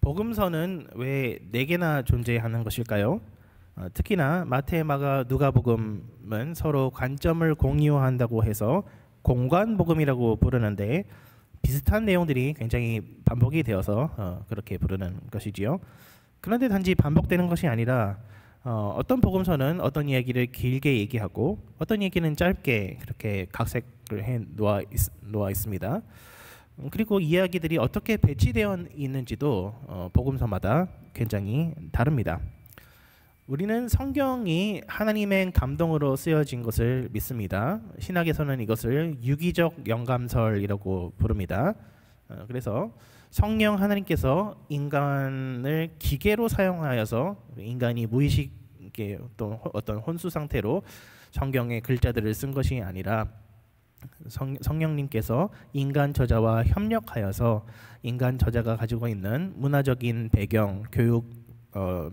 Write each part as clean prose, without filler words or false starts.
복음서는 왜 네 개나 존재하는 것일까요? 특히나 마태, 마가, 누가복음은 서로 관점을 공유한다고 해서 공관복음이라고 부르는데 비슷한 내용들이 굉장히 반복이 되어서 그렇게 부르는 것이지요. 그런데 단지 반복되는 것이 아니라 어떤 복음서는 어떤 이야기를 길게 얘기하고 어떤 얘기는 짧게 그렇게 각색을 해 놓아 있습니다. 그리고 이야기들이 어떻게 배치되어 있는지도 복음서마다 굉장히 다릅니다. 우리는 성경이 하나님의 감동으로 쓰여진 것을 믿습니다. 신학에서는 이것을 유기적 영감설이라고 부릅니다. 그래서 성령 하나님께서 인간을 기계로 사용하여서 인간이 무의식의 어떤 혼수 상태로 성경의 글자들을 쓴 것이 아니라 성령님께서 인간 저자와 협력하여서 인간 저자가 가지고 있는 문화적인 배경, 교육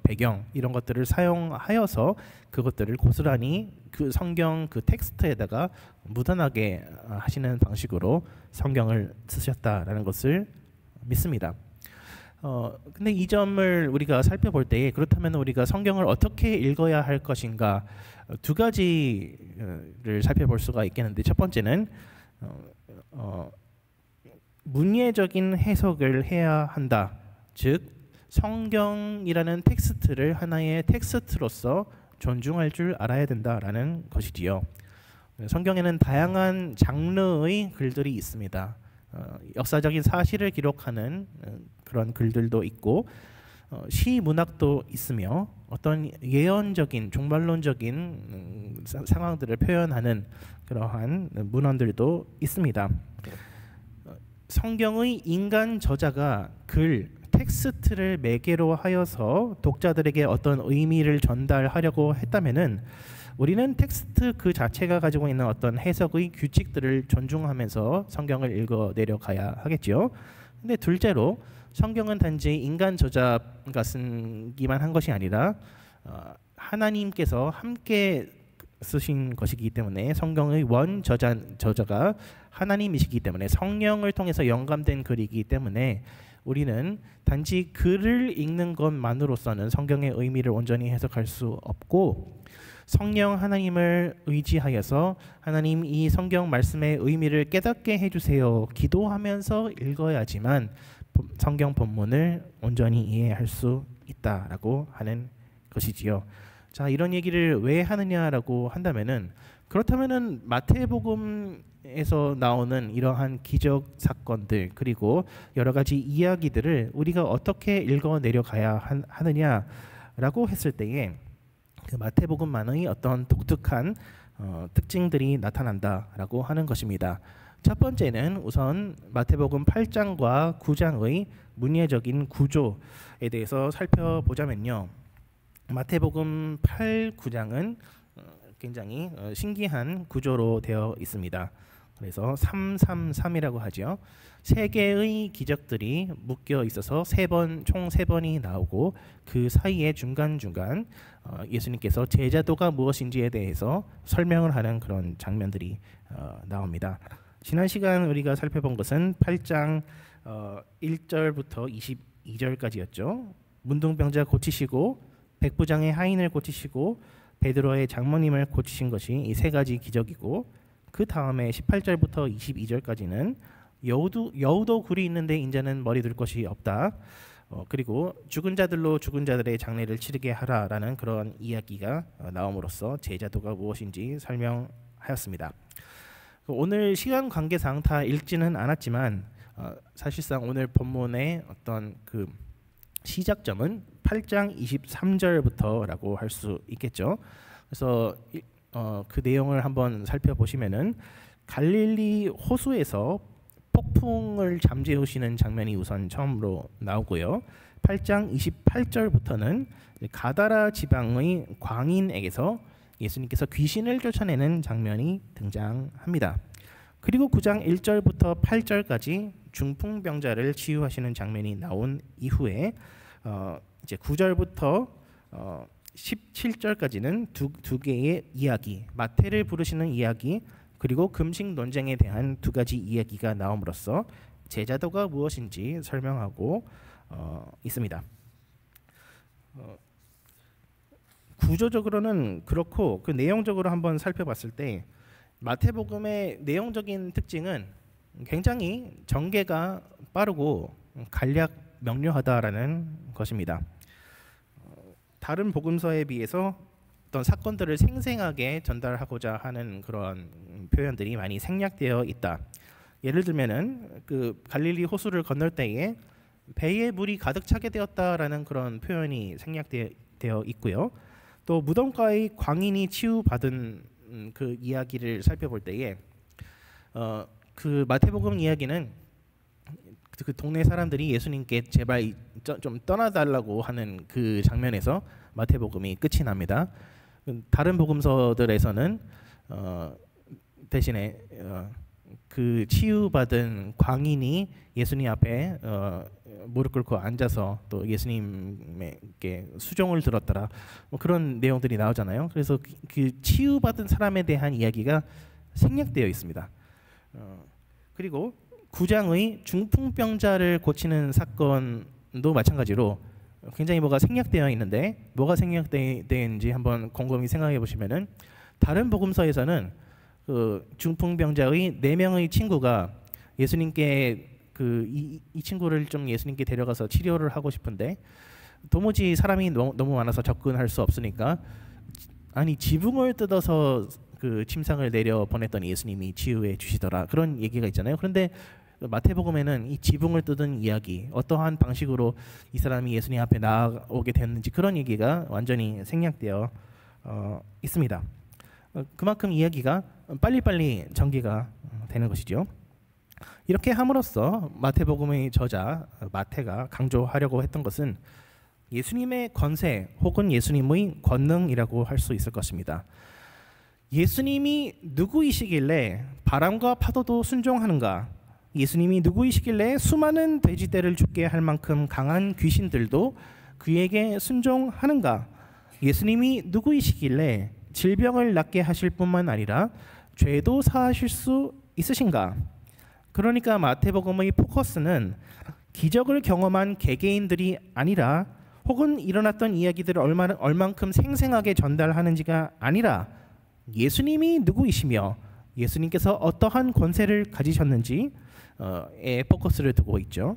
배경 이런 것들을 사용하여서 그것들을 고스란히 그 성경 그 텍스트에다가 묻어나게 하시는 방식으로 성경을 쓰셨다라는 것을 믿습니다. 근데 이 점을 우리가 살펴볼 때 그렇다면 우리가 성경을 어떻게 읽어야 할 것인가 두 가지를 살펴볼 수가 있겠는데 첫 번째는 문예적인 해석을 해야 한다. 즉 성경이라는 텍스트를 하나의 텍스트로서 존중할 줄 알아야 된다라는 것이지요. 성경에는 다양한 장르의 글들이 있습니다. 역사적인 사실을 기록하는 그런 글들도 있고 시 문학도 있으며 어떤 예언적인 종말론적인 상황들을 표현하는 그러한 문헌들도 있습니다. 성경의 인간 저자가 글 텍스트를 매개로 하여서 독자들에게 어떤 의미를 전달하려고 했다면은 우리는 텍스트 그 자체가 가지고 있는 어떤 해석의 규칙들을 존중하면서 성경을 읽어 내려가야 하겠지요. 근데 둘째로 성경은 단지 인간 저자가 쓴기만 한 것이 아니라 하나님께서 함께 쓰신 것이기 때문에 성경의 원 저자가 하나님이시기 때문에 성령을 통해서 영감된 글이기 때문에 우리는 단지 글을 읽는 것만으로서는 성경의 의미를 온전히 해석할 수 없고 성령 하나님을 의지하여서 하나님 이 성경 말씀의 의미를 깨닫게 해주세요 기도하면서 읽어야지만 성경 본문을 온전히 이해할 수 있다라고 하는 것이지요. 자, 이런 얘기를 왜 하느냐라고 한다면은 그렇다면은 마태복음에서 나오는 이러한 기적 사건들 그리고 여러 가지 이야기들을 우리가 어떻게 읽어 내려가야 하느냐라고 했을 때에 그 마태복음만의 어떤 독특한 특징들이 나타난다라고 하는 것입니다. 첫 번째는 우선 마태복음 8장과 9장의 문예적인 구조에 대해서 살펴보자면요. 마태복음 8, 9장은 굉장히 신기한 구조로 되어 있습니다. 그래서 333이라고 하죠. 세 개의 기적들이 묶여 있어서 총 세 번이 나오고 그 사이에 중간중간 예수님께서 제자도가 무엇인지에 대해서 설명을 하는 그런 장면들이 나옵니다. 지난 시간 우리가 살펴본 것은 8장 1절부터 22절까지였죠. 문둥병자 고치시고 백부장의 하인을 고치시고 베드로의 장모님을 고치신 것이 이 세 가지 기적이고 그 다음에 18절부터 22절까지는 여우도 굴이 있는데 인자는 머리 둘 것이 없다. 그리고 죽은 자들로 죽은 자들의 장례를 치르게 하라라는 그런 이야기가 나옴으로써 제자도가 무엇인지 설명하였습니다. 오늘 시간 관계상 다 읽지는 않았지만 사실상 오늘 본문의 어떤 그 시작점은 8장 23절부터라고 할 수 있겠죠. 그래서 그 내용을 한번 살펴보시면은 갈릴리 호수에서 폭풍을 잠재우시는 장면이 우선 처음으로 나오고요. 8장 28절부터는 가다라 지방의 광인에게서 예수님께서 귀신을 쫓아내는 장면이 등장합니다. 그리고 9장 1절부터 8절까지 중풍병자를 치유하시는 장면이 나온 이후에 이제 9절부터 17절까지는 두 개의 이야기, 마태를 부르시는 이야기 그리고 금식 논쟁에 대한 두 가지 이야기가 나옴으로써 제자도가 무엇인지 설명하고 있습니다. 구조적으로는 그렇고 그 내용적으로 한번 살펴봤을 때 마태복음의 내용적인 특징은 굉장히 전개가 빠르고 간략 명료하다라는 것입니다. 다른 복음서에 비해서 어떤 사건들을 생생하게 전달하고자 하는 그런 표현들이 많이 생략되어 있다. 예를 들면은 그 갈릴리 호수를 건널 때에 배에 물이 가득 차게 되었다라는 그런 표현이 생략되어 있고요. 또 무덤가의 광인이 치유받은 그 이야기를 살펴볼 때에 그 마태복음 이야기는 그 동네 사람들이 예수님께 제발 좀 떠나달라고 하는 그 장면에서 마태복음이 끝이 납니다. 다른 복음서들에서는 대신에 그 치유받은 광인이 예수님 앞에 무릎 꿇고 앉아서 또 예수님에게 수종을 들었더라, 뭐 그런 내용들이 나오잖아요. 그래서 그 치유받은 사람에 대한 이야기가 생략되어 있습니다. 그리고 9장의 중풍병자를 고치는 사건도 마찬가지로 굉장히 뭐가 생략되어 있는데, 뭐가 생략되어 있는지 한번 곰곰이 생각해 보시면은 다른 복음서에서는 그 중풍병자의 4명의 친구가 예수님께 이 친구를 좀 예수님께 데려가서 치료를 하고 싶은데 도무지 사람이 너무 많아서 접근할 수 없으니까 지붕을 뜯어서 그 침상을 내려 보냈더니 예수님이 치유해 주시더라, 그런 얘기가 있잖아요. 그런데 마태복음에는 이 지붕을 뜯은 이야기, 어떠한 방식으로 이 사람이 예수님 앞에 나오게 됐는지 그런 얘기가 완전히 생략되어 있습니다. 그만큼 이야기가 빨리빨리 전개가 되는 것이죠. 이렇게 함으로써 마태복음의 저자 마태가 강조하려고 했던 것은 예수님의 권세 혹은 예수님의 권능이라고 할 수 있을 것입니다. 예수님이 누구이시길래 바람과 파도도 순종하는가? 예수님이 누구이시길래 수많은 돼지떼를 죽게 할 만큼 강한 귀신들도 그에게 순종하는가? 예수님이 누구이시길래 질병을 낫게 하실 뿐만 아니라 죄도 사하실 수 있으신가? 그러니까 마태복음의 포커스는 기적을 경험한 개개인들이 아니라, 혹은 일어났던 이야기들을 얼만큼 생생하게 전달하는지가 아니라 예수님이 누구이시며 예수님께서 어떠한 권세를 가지셨는지에 포커스를 두고 있죠.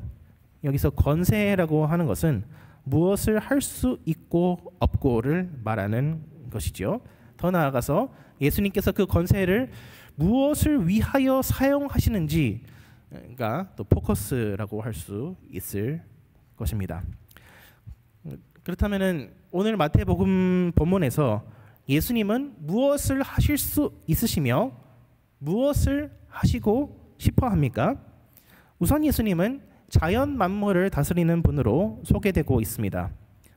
여기서 권세라고 하는 것은 무엇을 할 수 있고 없고를 말하는 것이죠. 더 나아가서 예수님께서 그 권세를 무엇을 위하여 사용하시는지가 또 포커스라고 할 수 있을 것입니다. 그렇다면은 오늘 마태복음 본문에서 예수님은 무엇을 하실 수 있으시며 무엇을 하시고 싶어 합니까? 우선 예수님은 자연 만물을 다스리는 분으로 소개되고 있습니다.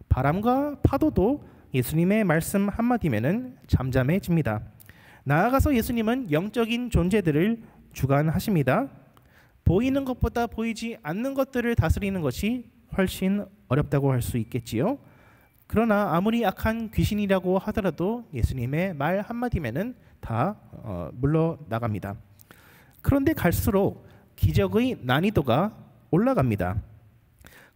바람과 파도도 예수님의 말씀 한마디면은 잠잠해집니다. 나아가서 예수님은 영적인 존재들을 주관하십니다. 보이는 것보다 보이지 않는 것들을 다스리는 것이 훨씬 어렵다고 할 수 있겠지요. 그러나 아무리 악한 귀신이라고 하더라도 예수님의 말 한마디면은 다 물러나갑니다. 그런데 갈수록 기적의 난이도가 올라갑니다.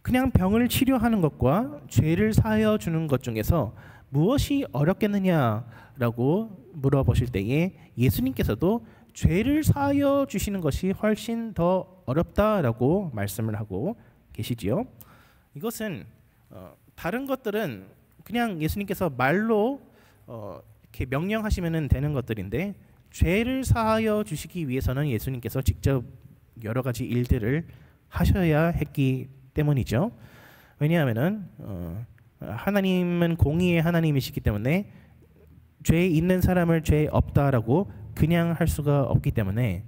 그냥 병을 치료하는 것과 죄를 사하여 주는 것 중에서 무엇이 어렵겠느냐라고 물어보실 때에 예수님께서도 죄를 사하여 주시는 것이 훨씬 더 어렵다라고 말씀을 하고 계시지요. 이것은 다른 것들은 그냥 예수님께서 말로 이렇게 명령하시면 되는 것들인데, 죄를 사하여 주시기 위해서는 예수님께서 직접 여러 가지 일들을 하셔야 했기 때문이죠. 왜냐하면은 하나님은 공의의 하나님이시기 때문에 죄 있는 사람을 죄 없다라고 그냥 할 수가 없기 때문에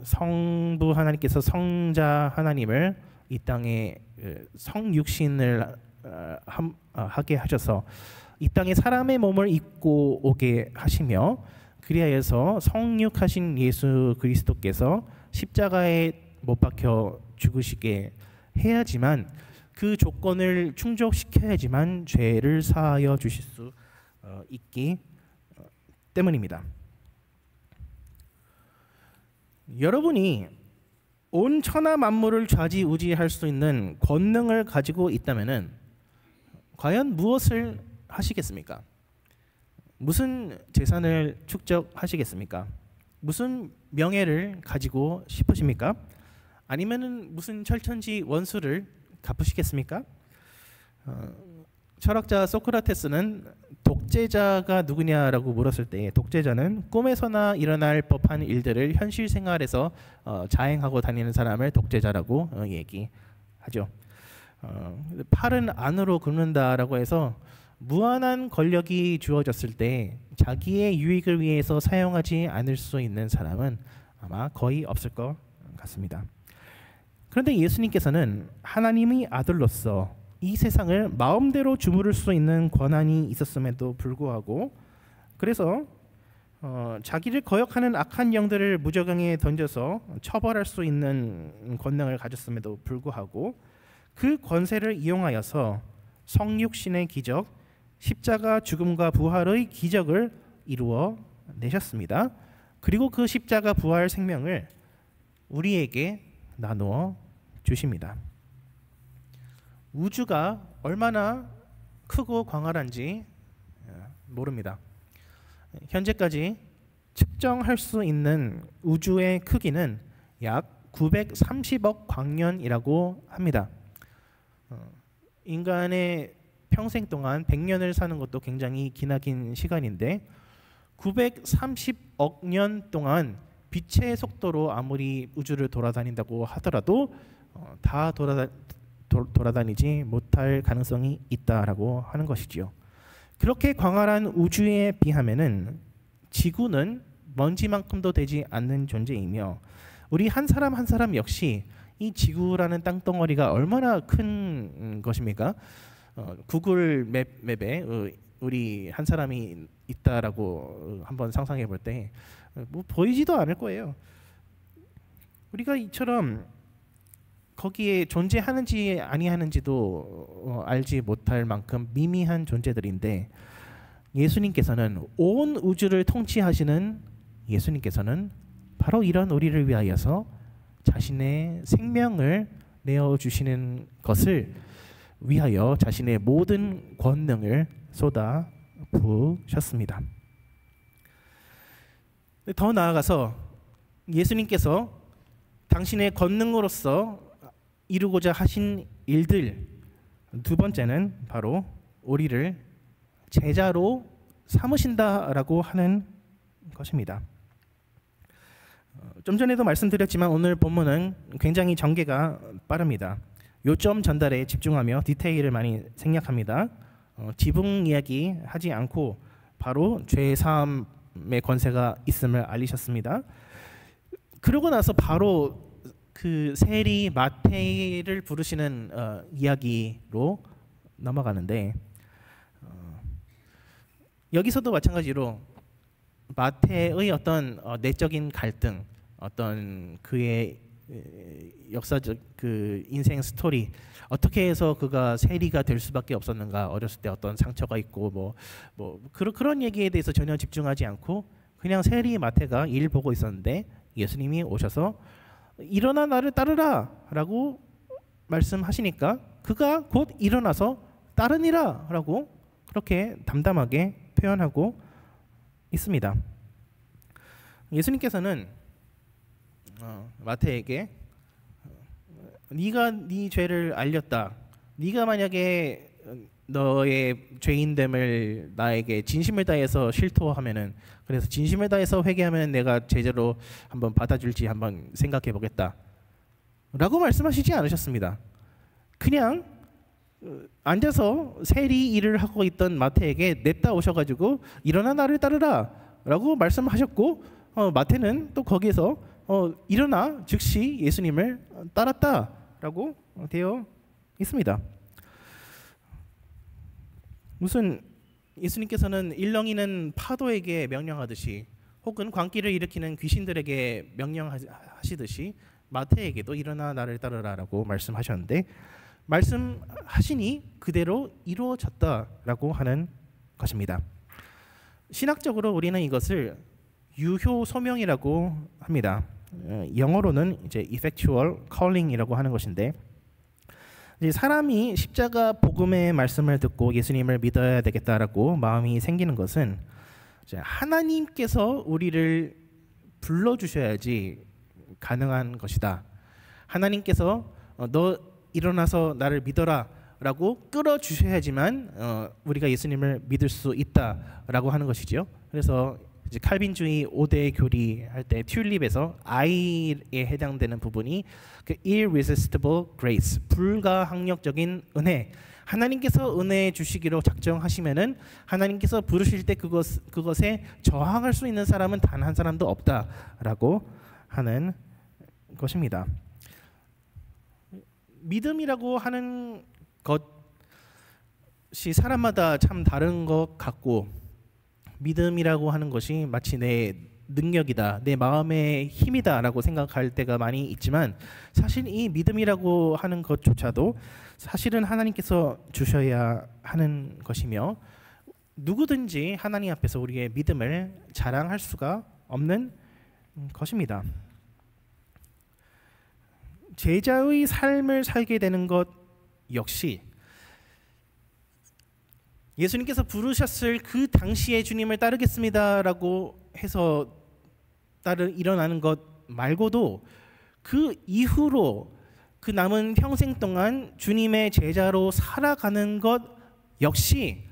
성부 하나님께서 성자 하나님을 이 땅에 성육신을 하게 하셔서 이 땅에 사람의 몸을 입고 오게 하시며, 그리하여서 성육하신 예수 그리스도께서 십자가에 못 박혀 죽으시게 해야지만, 그 조건을 충족시켜야지만 죄를 사하여 주실 수 있기 때문입니다. 여러분이 온 천하 만물을 좌지우지할 수 있는 권능을 가지고 있다면은 과연 무엇을 하시겠습니까? 무슨 재산을 축적하시겠습니까? 무슨 명예를 가지고 싶으십니까? 아니면은 무슨 철천지 원수를 갚으시겠습니까? 철학자 소크라테스는 독재자가 누구냐라고 물었을 때 독재자는 꿈에서나 일어날 법한 일들을 현실 생활에서 자행하고 다니는 사람을 독재자라고 얘기하죠. 팔은 안으로 긁는다라고 해서 무한한 권력이 주어졌을 때 자기의 유익을 위해서 사용하지 않을 수 있는 사람은 아마 거의 없을 것 같습니다. 그런데 예수님께서는 하나님의 아들로서 이 세상을 마음대로 주무를 수 있는 권한이 있었음에도 불구하고 그래서 자기를 거역하는 악한 영들을 무저강에 던져서 처벌할 수 있는 권능을 가졌음에도 불구하고 그 권세를 이용하여서 성육신의 기적, 십자가 죽음과 부활의 기적을 이루어 내셨습니다. 그리고 그 십자가 부활 생명을 우리에게 나누어 주십니다. 우주가 얼마나 크고 광활한지 모릅니다. 현재까지 측정할 수 있는 우주의 크기는 약 930억 광년이라고 합니다. 인간의 평생 동안 100년을 사는 것도 굉장히 기나긴 시간인데 930억 년 동안 빛의 속도로 아무리 우주를 돌아다닌다고 하더라도 다 돌아다니지 못할 가능성이 있다라고 하는 것이지요. 그렇게 광활한 우주에 비하면은 지구는 먼지만큼도 되지 않는 존재이며 우리 한 사람 한 사람 역시 이 지구라는 땅덩어리가 얼마나 큰 것입니까? 구글 맵에 우리 한 사람이 있다라고 한번 상상해 볼 때 뭐 보이지도 않을 거예요. 우리가 이처럼 거기에 존재하는지 아니하는지도 알지 못할 만큼 미미한 존재들인데 예수님께서는 온 우주를 통치하시는 예수님께서는 바로 이런 우리를 위하여서 자신의 생명을 내어주시는 것을 위하여 자신의 모든 권능을 쏟아 부으셨습니다. 더 나아가서 예수님께서 당신의 권능으로서 이루고자 하신 일들 두 번째는 바로 우리를 제자로 삼으신다라고 하는 것입니다. 좀 전에도 말씀드렸지만 오늘 본문은 굉장히 전개가 빠릅니다. 요점 전달에 집중하며 디테일을 많이 생략합니다. 지붕 이야기 하지 않고 바로 죄 사함의 권세가 있음을 알리셨습니다. 그러고 나서 바로 그 세리 마태를 부르시는 이야기로 넘어가는데 여기서도 마찬가지로 마태의 어떤 내적인 갈등, 어떤 그의 역사적 그 인생 스토리, 어떻게 해서 그가 세리가 될 수밖에 없었는가, 어렸을 때 어떤 상처가 있고 그런 얘기에 대해서 전혀 집중하지 않고 그냥 세리 마태가 일 보고 있었는데 예수님이 오셔서 일어나 나를 따르라 라고 말씀하시니까 그가 곧 일어나서 따르니라 라고 그렇게 담담하게 표현하고 있습니다. 예수님께서는 마태에게 네가 네 죄를 알렸다. 네가 만약에 너의 죄인됨을 나에게 진심을 다해서 실토하면은, 그래서 진심을 다해서 회개하면 내가 제자로 한번 받아줄지 한번 생각해 보겠다 라고 말씀하시지 않으셨습니다. 그냥 앉아서 세리 일을 하고 있던 마태에게 냈다 오셔가지고 일어나 나를 따르라 라고 말씀하셨고 마태는 또 거기에서 일어나 즉시 예수님을 따랐다 라고 되어 있습니다. 무슨 예수님께서는 일렁이는 파도에게 명령하듯이 혹은 광기를 일으키는 귀신들에게 명령하시듯이 마태에게도 일어나 나를 따르라 라고 말씀하셨는데 말씀하시니 그대로 이루어졌다라고 하는 것입니다. 신학적으로 우리는 이것을 유효 소명이라고 합니다. 영어로는 이제 effectual calling이라고 하는 것인데, 이제 사람이 십자가 복음의 말씀을 듣고 예수님을 믿어야 되겠다라고 마음이 생기는 것은 이제 하나님께서 우리를 불러주셔야지 가능한 것이다. 하나님께서 너 일어나서 나를 믿어라 라고 끌어주셔야지만 우리가 예수님을 믿을 수 있다라고 하는 것이죠. 그래서 이제 칼빈주의 5대 교리 할 때 튤립에서 I에 해당되는 부분이 그 irresistible grace, 불가항력적인 은혜, 하나님께서 은혜 주시기로 작정하시면은 하나님께서 부르실 때 그것에 저항할 수 있는 사람은 단 한 사람도 없다라고 하는 것입니다. 믿음이라고 하는 것이 사람마다 참 다른 것 같고, 믿음이라고 하는 것이 마치 내 능력이다, 내 마음의 힘이다라고 생각할 때가 많이 있지만, 사실 이 믿음이라고 하는 것조차도 사실은 하나님께서 주셔야 하는 것이며, 누구든지 하나님 앞에서 우리의 믿음을 자랑할 수가 없는 것입니다. 제자의 삶을 살게 되는 것 역시 예수님께서 부르셨을 그 당시에 주님을 따르겠습니다라고 해서 일어나는 것 말고도 그 이후로 그 남은 평생 동안 주님의 제자로 살아가는 것 역시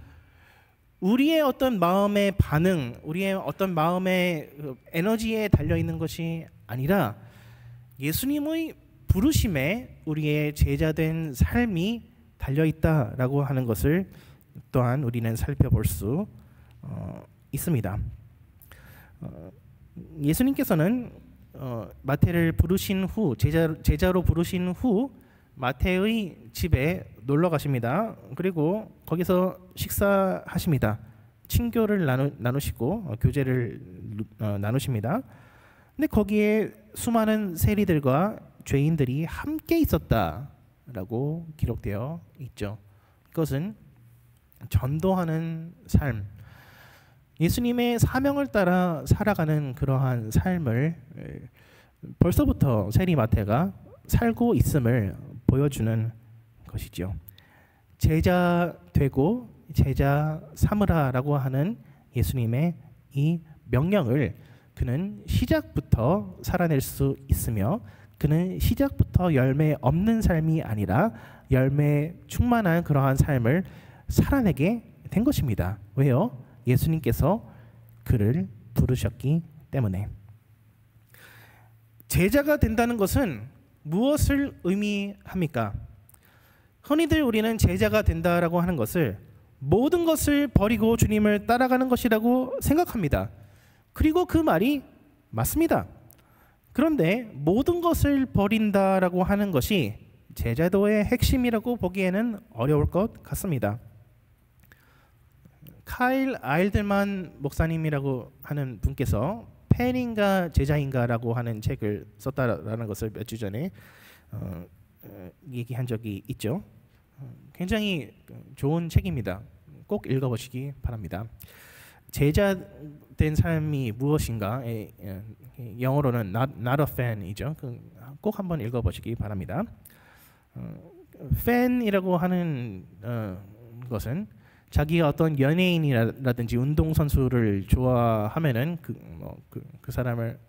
우리의 어떤 마음의 반응, 우리의 어떤 마음의 에너지에 달려 있는 것이 아니라 예수님의 부르심에 우리의 제자된 삶이 달려 있다라고 하는 것을 또한 우리는 살펴볼 수 있습니다. 예수님께서는 마태를 부르신 후, 제자로 부르신 후 마태의 집에 놀러 가십니다. 그리고 거기서 식사하십니다. 친교를 나누시고 교제를 나누십니다. 근데 거기에 수많은 세리들과 죄인들이 함께 있었다라고 기록되어 있죠. 그것은 전도하는 삶, 예수님의 사명을 따라 살아가는 그러한 삶을 벌써부터 세리 마태가 살고 있음을 보여주는 것이죠. 제자 되고 제자 삼으라라고 하는 예수님의 이 명령을 그는 시작부터 살아낼 수 있으며, 그는 시작부터 열매 없는 삶이 아니라 열매 충만한 그러한 삶을 살아내게 된 것입니다. 왜요? 예수님께서 그를 부르셨기 때문에. 제자가 된다는 것은 무엇을 의미합니까? 흔히들 우리는 제자가 된다라고 하는 것을 모든 것을 버리고 주님을 따라가는 것이라고 생각합니다. 그리고 그 말이 맞습니다. 그런데 모든 것을 버린다라고 하는 것이 제자도의 핵심이라고 보기에는 어려울 것 같습니다. 카일 아일들만 목사님이라고 하는 분께서 팬인가 제자인가라고 하는 책을 썼다라는 것을 몇 주 전에 얘기한 적이 있죠. 굉장히 좋은 책입니다. 꼭 읽어보시기 바랍니다. 제자된 삶이 무엇인가? 영어로는 not a fan이죠. 꼭 한번 읽어보시기 바랍니다. fan이라고 하는 것은 자기가 어떤 연예인이라든지 운동선수를 좋아하면은 그 사람을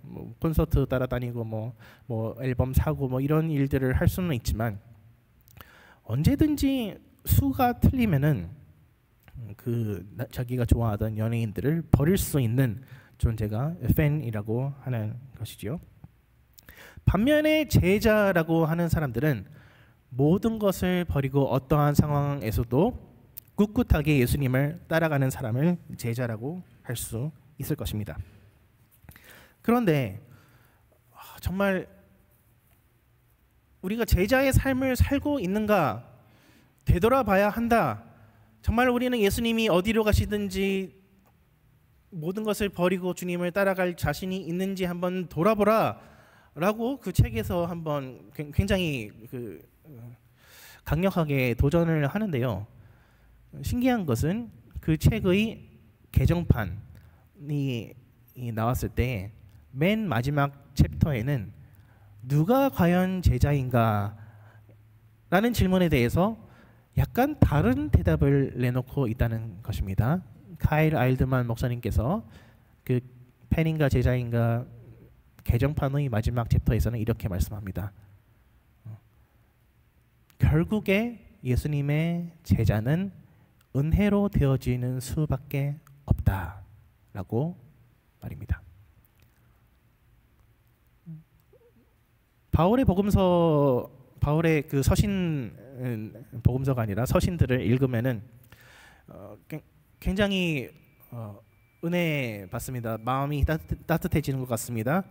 콘서트 따라다니고 뭐 앨범 사고 이런 일들을 할 수는 있지만, 언제든지 수가 틀리면은 자기가 좋아하던 연예인들을 버릴 수 있는 존재가 팬이라고 하는 것이죠. 반면에 제자라고 하는 사람들은 모든 것을 버리고 어떠한 상황에서도 꿋꿋하게 예수님을 따라가는 사람을 제자라고 할 수 있을 것입니다. 그런데 정말 우리가 제자의 삶을 살고 있는가 되돌아봐야 한다. 정말 우리는 예수님이 어디로 가시든지 모든 것을 버리고 주님을 따라갈 자신이 있는지 한번 돌아보라 라고 그 책에서 한번 굉장히 강력하게 도전을 하는데요. 신기한 것은 그 책의 개정판이 나왔을 때 맨 마지막 챕터에는 누가 과연 제자인가 라는 질문에 대해서 약간 다른 대답을 내놓고 있다는 것입니다. 카일 아일드만 목사님께서 그 팬인가 제자인가 개정판의 마지막 챕터에서는 이렇게 말씀합니다. 결국에 예수님의 제자는 은혜로 되어지는 수밖에 없다라고 말입니다. 바울의 복음서, 바울의 그 서신 복음서가 아니라 서신들을 읽으면은 굉장히 은혜 받습니다. 마음이 따뜻해지는 것 같습니다.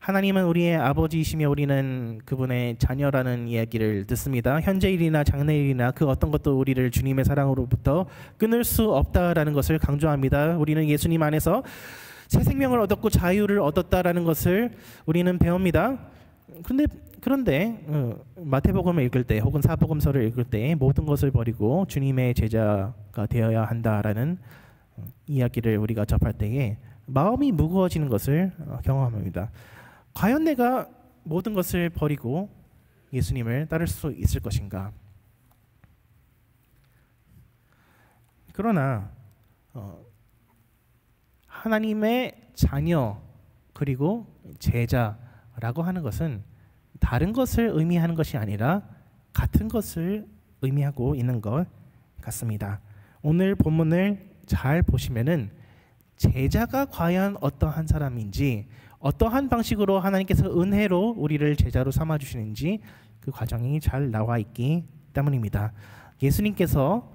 하나님은 우리의 아버지이시며 우리는 그분의 자녀라는 이야기를 듣습니다. 현재일이나 장래일이나 그 어떤 것도 우리를 주님의 사랑으로부터 끊을 수 없다라는 것을 강조합니다. 우리는 예수님 안에서 새 생명을 얻었고 자유를 얻었다라는 것을 우리는 배웁니다. 그런데 마태복음을 읽을 때 혹은 사복음서를 읽을 때 모든 것을 버리고 주님의 제자가 되어야 한다라는 이야기를 우리가 접할 때에 마음이 무거워지는 것을 경험합니다. 과연 내가 모든 것을 버리고 예수님을 따를 수 있을 것인가? 그러나 하나님의 자녀 그리고 제자라고 하는 것은 다른 것을 의미하는 것이 아니라 같은 것을 의미하고 있는 것 같습니다. 오늘 본문을 잘 보시면은 제자가 과연 어떠한 사람인지, 어떠한 방식으로 하나님께서 은혜로 우리를 제자로 삼아 주시는지 그 과정이 잘 나와 있기 때문입니다. 예수님께서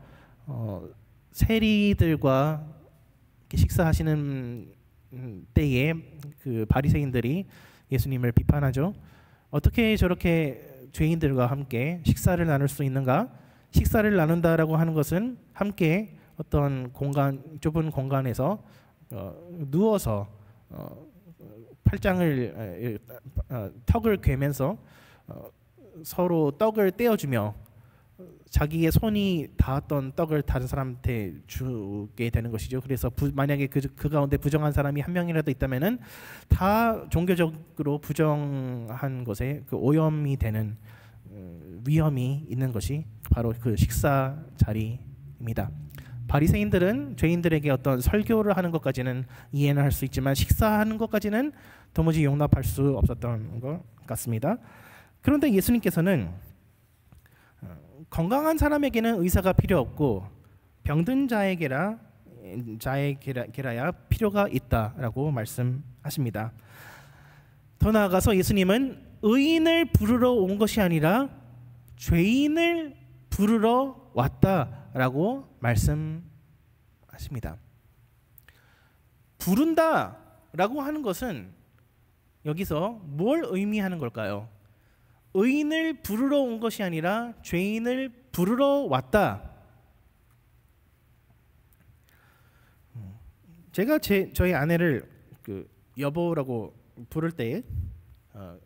세리들과 식사하시는 때에 그 바리새인들이 예수님을 비판하죠. 어떻게 저렇게 죄인들과 함께 식사를 나눌 수 있는가? 식사를 나눈다라고 하는 것은 함께 어떤 공간, 좁은 공간에서 누워서 팔짱을 턱을 괴면서 서로 떡을 떼어주며 자기의 손이 닿았던 떡을 다른 사람한테 주게 되는 것이죠. 그래서 만약에 그 가운데 부정한 사람이 한 명이라도 있다면은 다 종교적으로 부정한 것에 그 오염이 되는 위험이 있는 것이 바로 그 식사 자리입니다. 바리새인들은 죄인들에게 어떤 설교를 하는 것까지는 이해는 할 수 있지만 식사하는 것까지는 도무지 용납할 수 없었던 것 같습니다. 그런데 예수님께서는 건강한 사람에게는 의사가 필요 없고 병든 자에게라야 필요가 있다라고 말씀하십니다. 더 나아가서 예수님은 의인을 부르러 온 것이 아니라 죄인을 부르러 왔다라고 말씀하십니다. 부른다라고 하는 것은 여기서 뭘 의미하는 걸까요? 의인을 부르러 온 것이 아니라 죄인을 부르러 왔다. 제가 저희 아내를 그 여보라고 부를 때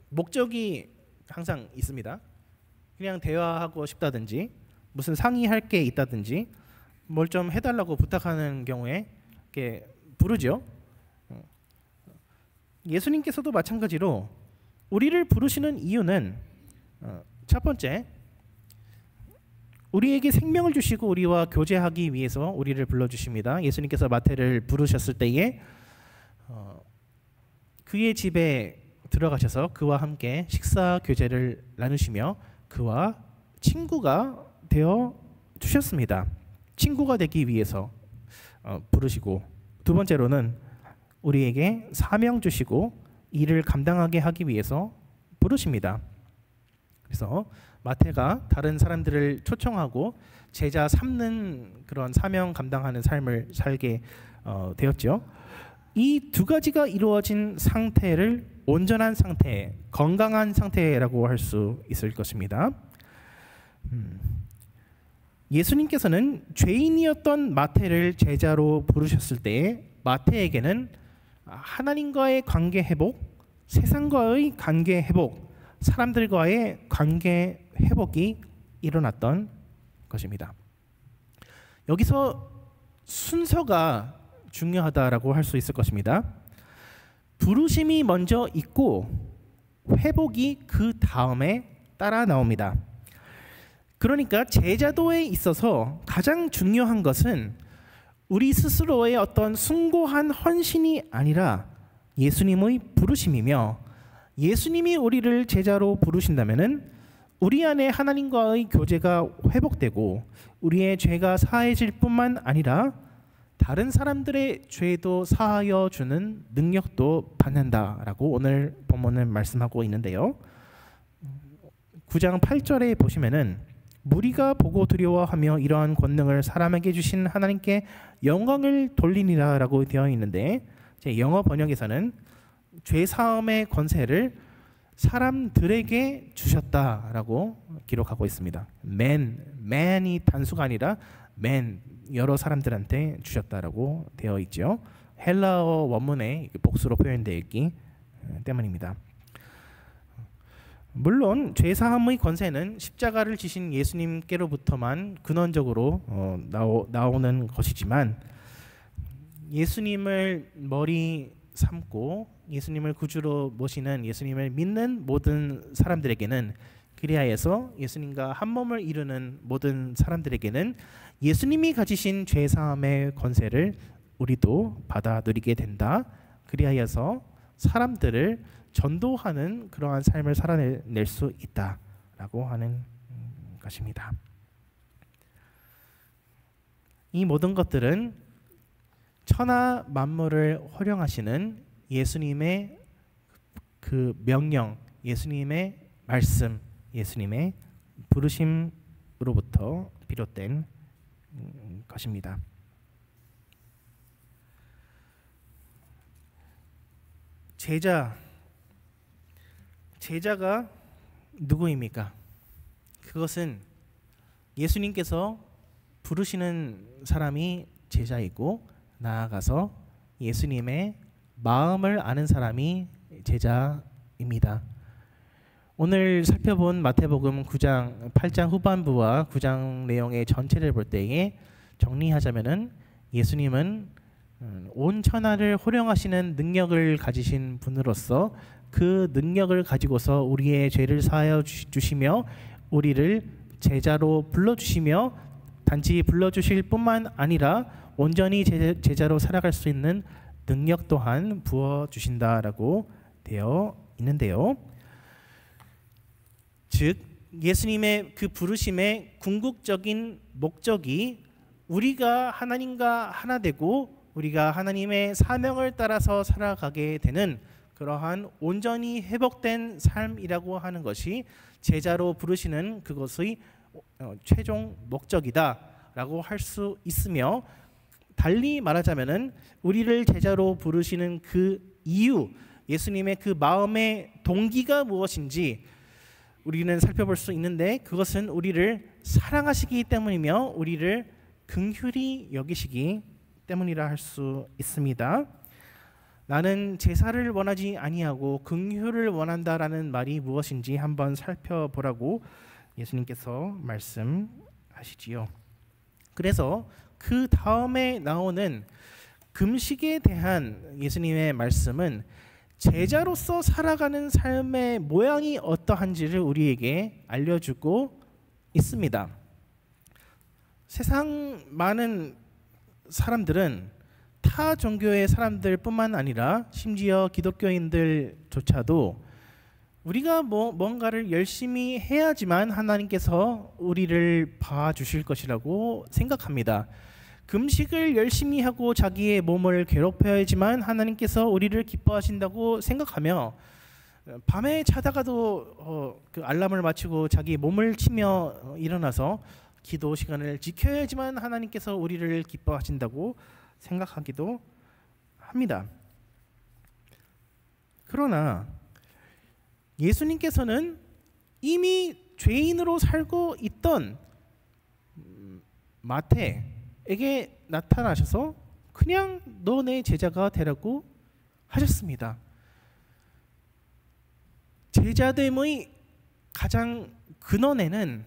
목적이 항상 있습니다. 그냥 대화하고 싶다든지 무슨 상의할 게 있다든지 뭘 좀 해달라고 부탁하는 경우에 이렇게 부르죠. 예수님께서도 마찬가지로 우리를 부르시는 이유는 첫 번째, 우리에게 생명을 주시고 우리와 교제하기 위해서 우리를 불러주십니다. 예수님께서 마태를 부르셨을 때에 그의 집에 들어가셔서 그와 함께 식사 교제를 나누시며 그와 친구가 되어 주셨습니다. 친구가 되기 위해서 부르시고, 두 번째로는 우리에게 사명 주시고 일을 감당하게 하기 위해서 부르십니다. 그래서 마태가 다른 사람들을 초청하고 제자 삼는 그런 사명 감당하는 삶을 살게 되었죠. 이 두 가지가 이루어진 상태를 온전한 상태, 건강한 상태라고 할 수 있을 것입니다. 예수님께서는 죄인이었던 마태를 제자로 부르셨을 때 마태에게는 하나님과의 관계 회복, 세상과의 관계 회복, 사람들과의 관계 회복이 일어났던 것입니다. 여기서 순서가 중요하다라고 할 수 있을 것입니다. 부르심이 먼저 있고 회복이 그 다음에 따라 나옵니다. 그러니까 제자도에 있어서 가장 중요한 것은 우리 스스로의 어떤 숭고한 헌신이 아니라 예수님의 부르심이며, 예수님이 우리를 제자로 부르신다면은 우리 안에 하나님과의 교제가 회복되고 우리의 죄가 사해질 뿐만 아니라 다른 사람들의 죄도 사하여 주는 능력도 받는다라고 오늘 본문은 말씀하고 있는데요. 9장 8절에 보시면은 무리가 보고 두려워하며 이러한 권능을 사람에게 주신 하나님께 영광을 돌리니라라고 되어 있는데, 제 영어 번역에서는 죄 사함의 권세를 사람들에게 주셨다라고 기록하고 있습니다. man이 단수가 아니라 man, 여러 사람들한테 주셨다라고 되어 있죠. 헬라어 원문에 복수로 표현되어 있기 때문입니다. 물론 죄사함의 권세는 십자가를 지신 예수님께로부터만 근원적으로 나오는 것이지만, 예수님을 머리 삼고 예수님을 구주로 모시는, 예수님을 믿는 모든 사람들에게는, 그리하여서 예수님과 한 몸을 이루는 모든 사람들에게는 예수님이 가지신 죄사함의 권세를 우리도 받아 누리게 된다. 그리하여서 사람들을 전도하는 그러한 삶을 살아낼 수 있다라고 하는 것입니다. 이 모든 것들은 천하 만물을 활용하시는 예수님의 그 명령, 예수님의 말씀, 예수님의 부르심으로부터 비롯된 것입니다. 제자가 누구입니까? 그것은 예수님께서 부르시는 사람이 제자이고, 나아가서 예수님의 마음을 아는 사람이 제자입니다. 오늘 살펴본 마태복음 9장 8장 후반부와 9장 내용의 전체를 볼 때에 정리하자면은, 예수님은 온 천하를 호령하시는 능력을 가지신 분으로서 그 능력을 가지고서 우리의 죄를 사하여 주시며 우리를 제자로 불러주시며, 단지 불러주실 뿐만 아니라 온전히 제자로 살아갈 수 있는 능력 또한 부어주신다라고 되어 있는데요. 즉 예수님의 그 부르심의 궁극적인 목적이 우리가 하나님과 하나 되고 우리가 하나님의 사명을 따라서 살아가게 되는 그러한 온전히 회복된 삶이라고 하는 것이 제자로 부르시는 그것의 최종 목적이다라고 할 수 있으며, 달리 말하자면은 우리를 제자로 부르시는 그 이유, 예수님의 그 마음의 동기가 무엇인지 우리는 살펴볼 수 있는데, 그것은 우리를 사랑하시기 때문이며 우리를 긍휼히 여기시기 때문이라 할 수 있습니다. 나는 제사를 원하지 아니하고 긍휼을 원한다라는 말이 무엇인지 한번 살펴보라고 예수님께서 말씀하시지요. 그래서 그 다음에 나오는 금식에 대한 예수님의 말씀은 제자로서 살아가는 삶의 모양이 어떠한지를 우리에게 알려주고 있습니다. 세상 많은 사람들은 타 종교의 사람들뿐만 아니라 심지어 기독교인들조차도 우리가 뭔가를 열심히 해야지만 하나님께서 우리를 봐주실 것이라고 생각합니다. 금식을 열심히 하고 자기의 몸을 괴롭혀야지만 하나님께서 우리를 기뻐하신다고 생각하며, 밤에 자다가도 그 알람을 맞추고 자기 몸을 치며 일어나서 기도 시간을 지켜야지만 하나님께서 우리를 기뻐하신다고 생각하기도 합니다. 그러나 예수님께서는 이미 죄인으로 살고 있던 마태에게 나타나셔서 그냥 너 내 제자가 되라고 하셨습니다. 제자됨의 가장 근원에는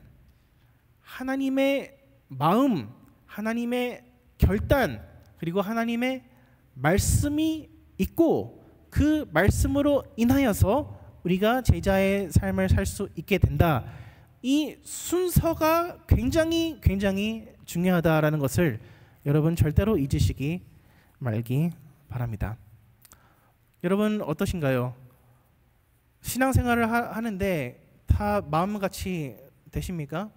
하나님의 마음, 하나님의 결단, 그리고 하나님의 말씀이 있고, 그 말씀으로 인하여서 우리가 제자의 삶을 살 수 있게 된다. 이 순서가 굉장히 중요하다라는 것을 여러분 절대로 잊으시기 말기 바랍니다. 여러분 어떠신가요? 신앙생활을 하는데 다 마음같이 되십니까?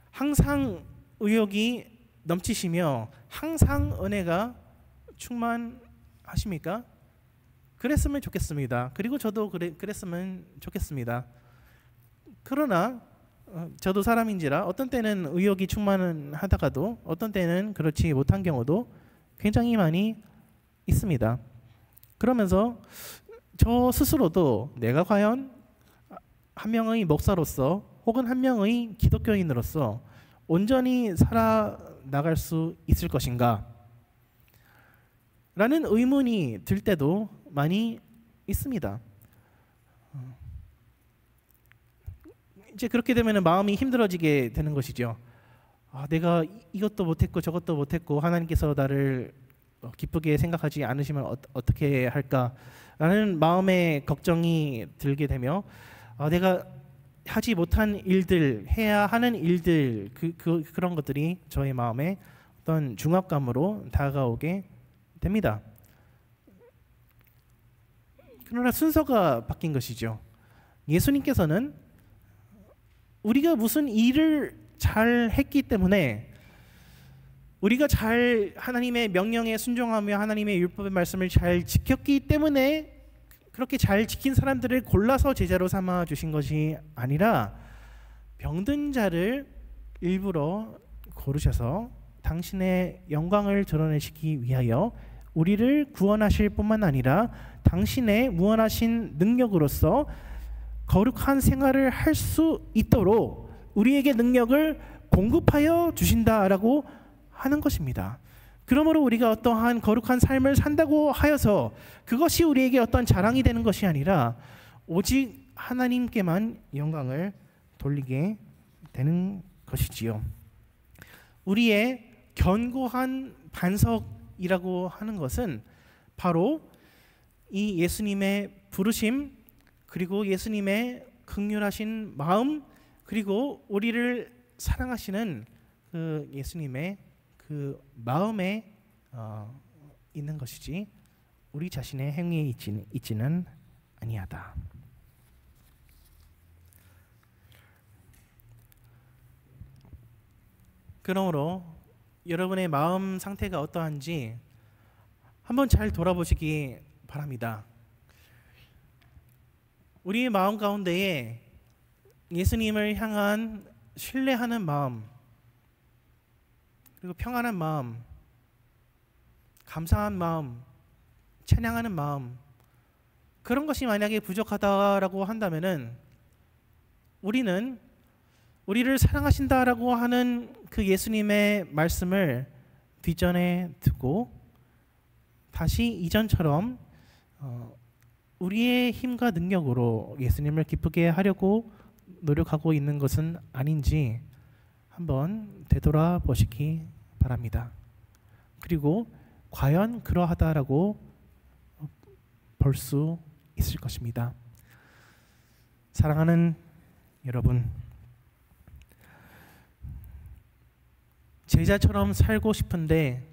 항상 의욕이 넘치시며 항상 은혜가 충만하십니까? 그랬으면 좋겠습니다. 그리고 저도 그랬으면 좋겠습니다. 그러나 저도 사람인지라 어떤 때는 의욕이 충만하다가도 어떤 때는 그렇지 못한 경우도 굉장히 많이 있습니다. 그러면서 저 스스로도 내가 과연 한 명의 목사로서 혹은 한 명의 기독교인으로서 온전히 살아나갈 수 있을 것인가? 라는 의문이 들 때도 많이 있습니다. 이제 그렇게 되면 마음이 힘들어지게 되는 것이죠. 내가 이것도 못했고 저것도 못했고 하나님께서 나를 기쁘게 생각하지 않으시면 어떻게 할까라는 마음의 걱정이 들게 되며 내가 하지 못한 일들, 해야 하는 일들 그런 것들이 저의 마음에 어떤 중압감으로 다가오게 됩니다. 그러나 순서가 바뀐 것이죠. 예수님께서는 우리가 무슨 일을 잘 했기 때문에 우리가 잘 하나님의 명령에 순종하며 하나님의 율법의 말씀을 잘 지켰기 때문에 그렇게 잘 지킨 사람들을 골라서 제자로 삼아 주신 것이 아니라 병든 자를 일부러 고르셔서 당신의 영광을 드러내시기 위하여 우리를 구원하실 뿐만 아니라 당신의 무한하신 능력으로서 거룩한 생활을 할 수 있도록 우리에게 능력을 공급하여 주신다라고 하는 것입니다. 그러므로 우리가 어떠한 거룩한 삶을 산다고 하여서 그것이 우리에게 어떤 자랑이 되는 것이 아니라 오직 하나님께만 영광을 돌리게 되는 것이지요. 우리의 견고한 반석이라고 하는 것은 바로 이 예수님의 부르심, 그리고 예수님의 긍휼하신 마음, 그리고 우리를 사랑하시는 그 예수님의 그 마음에 있는 것이지 우리 자신의 행위에 있지는 아니하다. 그러므로 여러분의 마음 상태가 어떠한지 한번 잘 돌아보시기 바랍니다. 우리의 마음 가운데에 예수님을 향한 신뢰하는 마음, 그리고 평안한 마음, 감사한 마음, 찬양하는 마음, 그런 것이 만약에 부족하다라고 한다면은 우리는 우리를 사랑하신다라고 하는 그 예수님의 말씀을 뒷전에 두고 다시 이전처럼 우리의 힘과 능력으로 예수님을 기쁘게 하려고 노력하고 있는 것은 아닌지 한번 되돌아보시기 바랍니다. 그리고 과연 그러하다라고 볼 수 있을 것입니다. 사랑하는 여러분, 제자처럼 살고 싶은데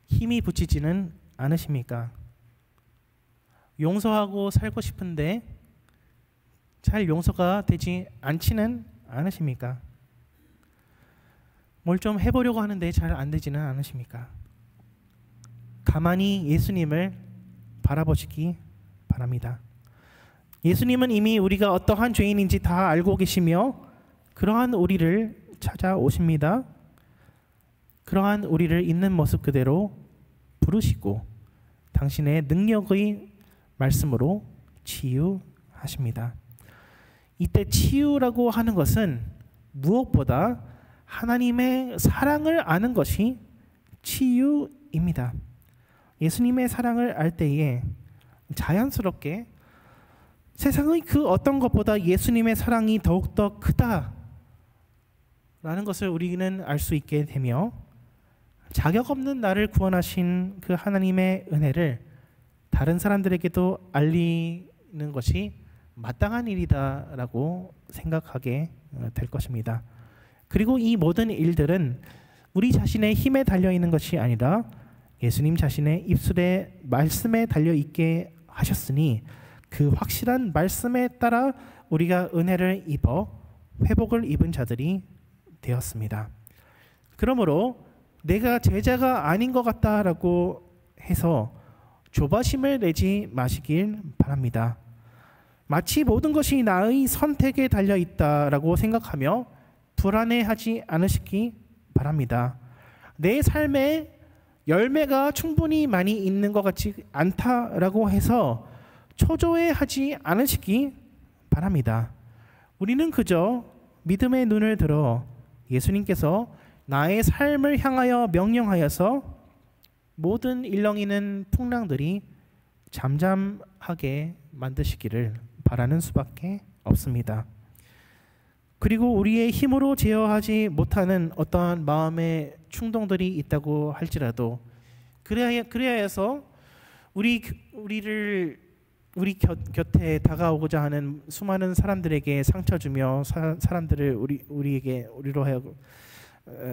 힘이 붙이지는 않으십니까? 용서하고 살고 싶은데 잘 용서가 되지 않지는 않으십니까? 뭘 좀 해보려고 하는데 잘 안 되지는 않으십니까? 가만히 예수님을 바라보시기 바랍니다. 예수님은 이미 우리가 어떠한 죄인인지 다 알고 계시며 그러한 우리를 찾아오십니다. 그러한 우리를 있는 모습 그대로 부르시고 당신의 능력의 말씀으로 치유하십니다. 이때 치유라고 하는 것은 무엇보다 하나님의 사랑을 아는 것이 치유입니다. 예수님의 사랑을 알 때에 자연스럽게 세상의 그 어떤 것보다 예수님의 사랑이 더욱더 크다라는 것을 우리는 알 수 있게 되며 자격 없는 나를 구원하신 그 하나님의 은혜를 다른 사람들에게도 알리는 것이 마땅한 일이다라고 생각하게 될 것입니다. 그리고 이 모든 일들은 우리 자신의 힘에 달려 있는 것이 아니라 예수님 자신의 입술에 말씀에 달려 있게 하셨으니 그 확실한 말씀에 따라 우리가 은혜를 입어 회복을 입은 자들이 되었습니다. 그러므로 내가 제자가 아닌 것 같다라고 해서 조바심을 내지 마시길 바랍니다. 마치 모든 것이 나의 선택에 달려 있다라고 생각하며 불안해하지 않으시기 바랍니다. 내 삶에 열매가 충분히 많이 있는 것 같지 않다라고 해서 초조해하지 않으시기 바랍니다. 우리는 그저 믿음의 눈을 들어 예수님께서 나의 삶을 향하여 명령하여서 모든 일렁이는 풍랑들이 잠잠하게 만드시기를 바라는 수밖에 없습니다. 그리고 우리의 힘으로 제어하지 못하는 어떠한 마음의 충동들이 있다고 할지라도 그래야 해서 우리 곁에 다가오고자 하는 수많은 사람들에게 상처 주며 사람들을 우리로 하여금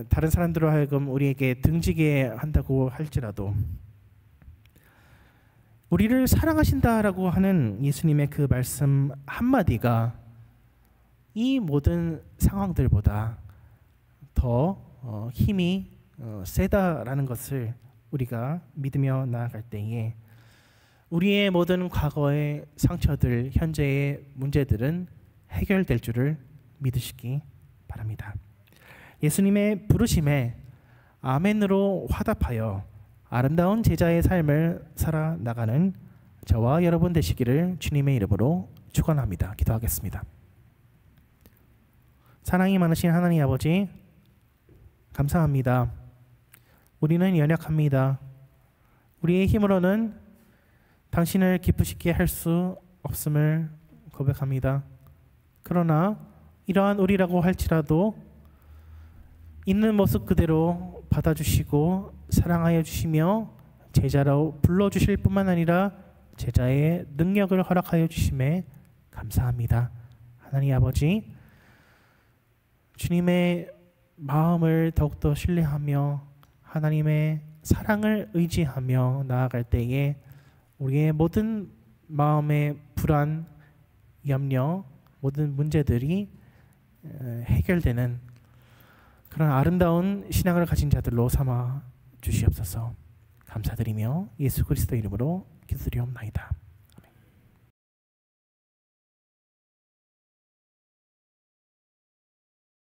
다른 사람들로 하여금 우리에게 등지게 한다고 할지라도 우리를 사랑하신다라고 하는 예수님의 그 말씀 한마디가 이 모든 상황들보다 더 힘이 세다라는 것을 우리가 믿으며 나아갈 때에 우리의 모든 과거의 상처들, 현재의 문제들은 해결될 줄을 믿으시기 바랍니다. 예수님의 부르심에 아멘으로 화답하여 아름다운 제자의 삶을 살아나가는 저와 여러분 되시기를 주님의 이름으로 축원합니다. 기도하겠습니다. 사랑이 많으신 하나님 아버지, 감사합니다. 우리는 연약합니다. 우리의 힘으로는 당신을 기쁘시게 할 수 없음을 고백합니다. 그러나 이러한 우리라고 할지라도 있는 모습 그대로 받아주시고 사랑하여 주시며 제자로 불러주실 뿐만 아니라 제자의 능력을 허락하여 주심에 감사합니다. 하나님 아버지, 주님의 마음을 더욱더 신뢰하며 하나님의 사랑을 의지하며 나아갈 때에 우리의 모든 마음의 불안, 염려, 모든 문제들이 해결되는 그런 아름다운 신앙을 가진 자들로 삼아 주시옵소서. 감사드리며 예수 그리스도 이름으로 기도드리옵나이다.